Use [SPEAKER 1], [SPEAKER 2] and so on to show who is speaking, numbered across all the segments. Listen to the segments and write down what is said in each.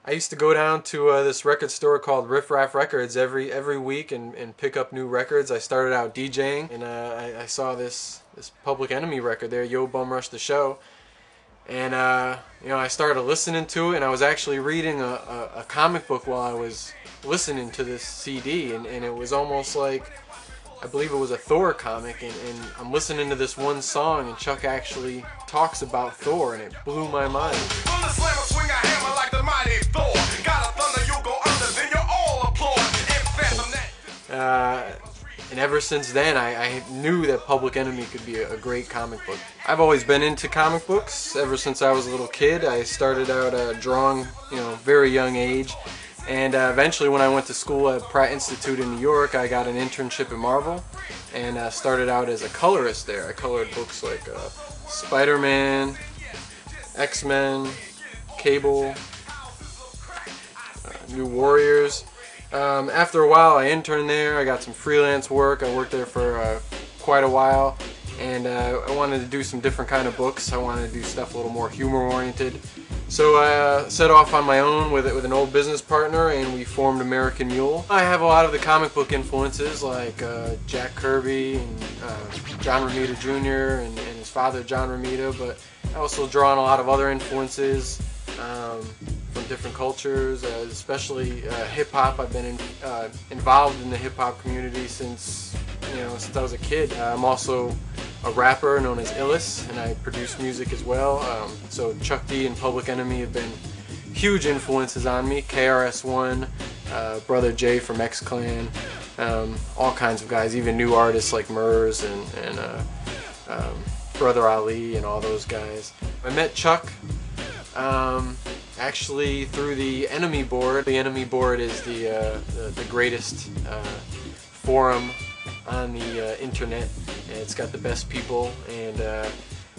[SPEAKER 1] I used to go down to this record store called Riff Raff Records every week and pick up new records. I started out DJing, and I saw this Public Enemy record there, Yo Bum Rush the Show, and you know, I started listening to it, and I was actually reading a comic book while I was listening to this CD, and it was almost like, I believe it was a Thor comic, and I'm listening to this one song, and Chuck actually talks about Thor, and it blew my mind. And ever since then, I knew that Public Enemy could be a great comic book. I've always been into comic books ever since I was a little kid. I started out drawing, you know, very young age. And eventually, when I went to school at Pratt Institute in New York, I got an internship at Marvel and started out as a colorist there. I colored books like Spider-Man, X-Men, Cable, New Warriors. After a while, I interned there. I got some freelance work. I worked there for quite a while, and I wanted to do some different kind of books. I wanted to do stuff a little more humor-oriented. So I set off on my own with an old business partner, and we formed American Mule. I have a lot of the comic book influences, like Jack Kirby and John Romita Jr. and his father John Romita, but I also draw on a lot of other influences from different cultures, especially hip-hop. I've been involved in the hip-hop community since I was a kid. I'm also a rapper known as ILLUS, and I produce music as well. So Chuck D and Public Enemy have been huge influences on me. KRS-One, Brother J from X-Clan, all kinds of guys, even new artists like Murs and Brother Ali and all those guys. I met Chuck actually through the Enemy board. The Enemy board is the greatest forum on the internet, and it's got the best people, and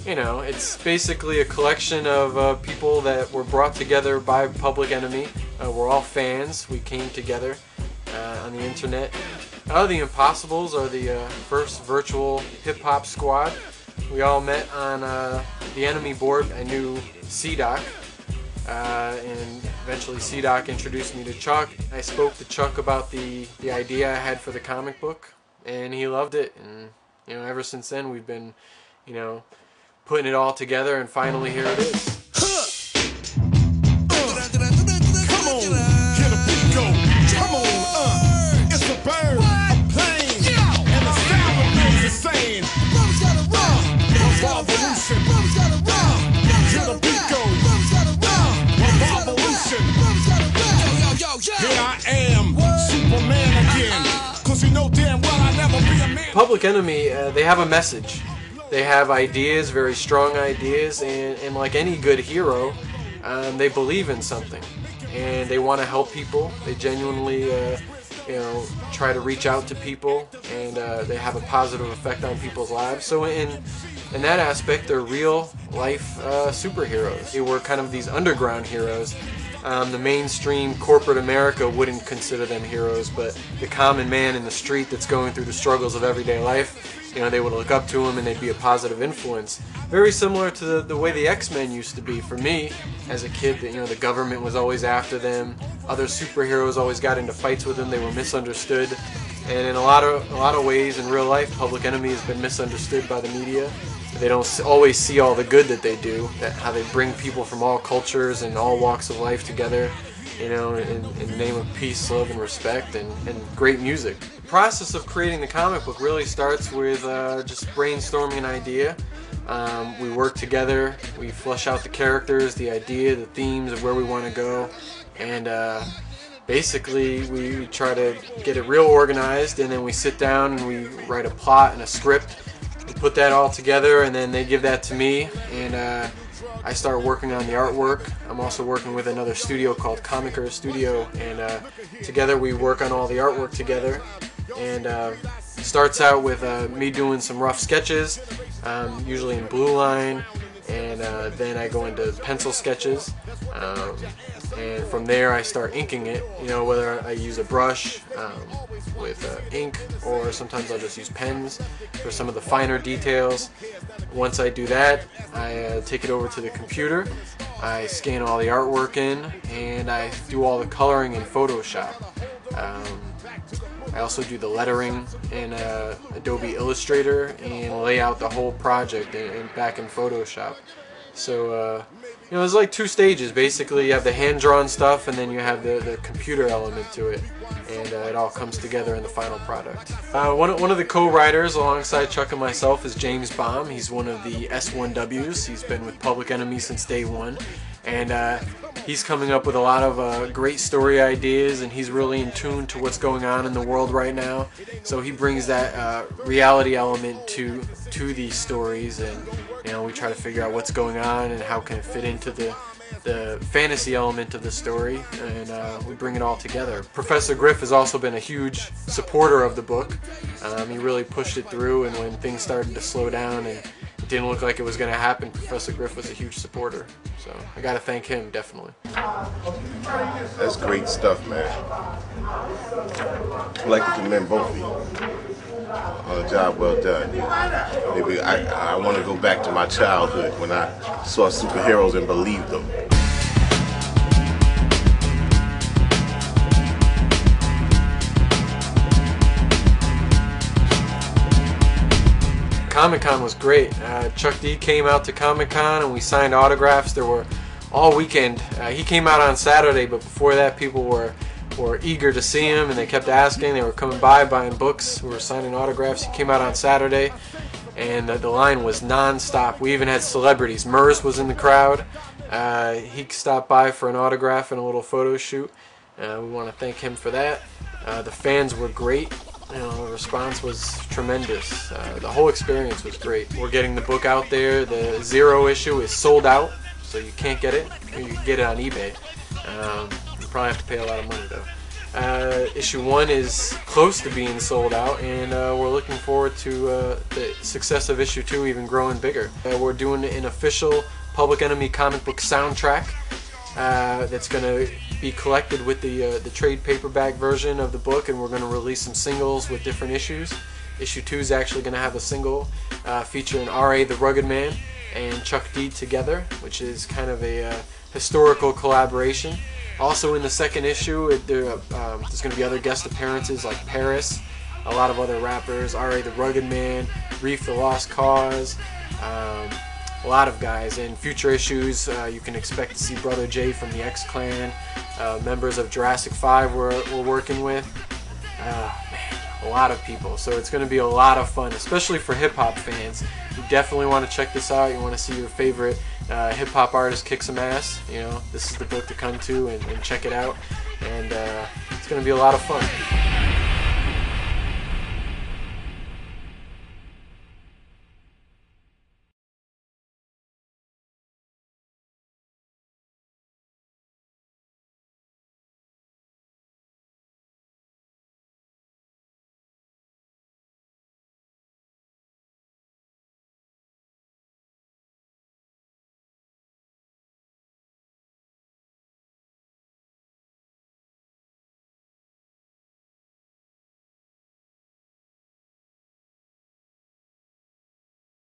[SPEAKER 1] you know, it's basically a collection of people that were brought together by Public Enemy. We're all fans. We came together on the internet. The Impossibles are the first virtual hip-hop squad. We all met on the Enemy board. I knew C-Doc, and eventually C-Doc introduced me to Chuck. I spoke to Chuck about the idea I had for the comic book, and he loved it, and you know, ever since then we've been, you know, putting it all together, and finally here it is. Public Enemy, they have a message. They have ideas, very strong ideas, and like any good hero, they believe in something, and they want to help people. They genuinely, you know, try to reach out to people, and they have a positive effect on people's lives. So in that aspect, they're real life superheroes. They were kind of these underground heroes. The mainstream corporate America wouldn't consider them heroes, but the common man in the street that's going through the struggles of everyday life, you know, they would look up to him and they'd be a positive influence. Very similar to the way the X-Men used to be. For me, as a kid, you know, the government was always after them. Other superheroes always got into fights with them. They were misunderstood. And in a lot of ways in real life, Public Enemy has been misunderstood by the media. They don't always see all the good that they do, how they bring people from all cultures and all walks of life together, you know, in the name of peace, love, and respect, and great music. The process of creating the comic book really starts with just brainstorming an idea. We work together, we flesh out the characters, the idea, the themes of where we want to go, and basically we try to get it real organized, and then we sit down and we write a plot and a script. We put that all together, and then they give that to me, and I start working on the artwork. I'm also working with another studio called Comicer Studio, and together we work on all the artwork together. And it starts out with me doing some rough sketches, usually in blue line, and then I go into pencil sketches, and from there I start inking it, you know, whether I use a brush with ink, or sometimes I'll just use pens for some of the finer details. Once I do that, I take it over to the computer, I scan all the artwork in, and I do all the coloring in Photoshop. I also do the lettering in Adobe Illustrator and lay out the whole project back in Photoshop. So you know, there's like two stages. Basically, you have the hand-drawn stuff, and then you have the computer element to it, and it all comes together in the final product. One of the co-writers alongside Chuck and myself is James Baum. He's one of the S1Ws. He's been with Public Enemy since day one, and he's coming up with a lot of great story ideas, and he's really in tune to what's going on in the world right now. So he brings that reality element to these stories, and you know, we try to figure out what's going on and how can it fit into the fantasy element of the story, and we bring it all together. Professor Griff has also been a huge supporter of the book. He really pushed it through, and when things started to slow down and it didn't look like it was going to happen, Professor Griff was a huge supporter. So I got to thank him, definitely.
[SPEAKER 2] That's great stuff, man. I'd like to commend both of you on a job well done. Maybe I want to go back to my childhood when I saw superheroes and believed them.
[SPEAKER 1] Comic-Con was great. Chuck D came out to Comic-Con and we signed autographs. There were all weekend. He came out on Saturday, but before that people were eager to see him, and they kept asking. They were coming by buying books. We were signing autographs. He came out on Saturday, and the line was non-stop. We even had celebrities. Murs was in the crowd. He stopped by for an autograph and a little photo shoot. We want to thank him for that. The fans were great. You know, the response was tremendous. The whole experience was great. We're getting the book out there. The 0 issue is sold out, so you can't get it. You can get it on eBay. You probably have to pay a lot of money though. Issue 1 is close to being sold out, and we're looking forward to the success of issue 2 even growing bigger. We're doing an official Public Enemy comic book soundtrack that's going to be collected with the trade paperback version of the book, and we're going to release some singles with different issues. Issue 2 is actually going to have a single featuring R.A. the Rugged Man and Chuck D together, which is kind of a historical collaboration. Also in the second issue, there's going to be other guest appearances like Paris, a lot of other rappers, R.A. the Rugged Man, Reef the Lost Cause, a lot of guys. In future issues, you can expect to see Brother J from the X-Clan, members of Jurassic 5 we're working with. Man, a lot of people. So it's going to be a lot of fun, especially for hip-hop fans. You definitely want to check this out. You want to see your favorite hip-hop artist kick some ass. You know, this is the book to come to and check it out. And it's going to be a lot of fun.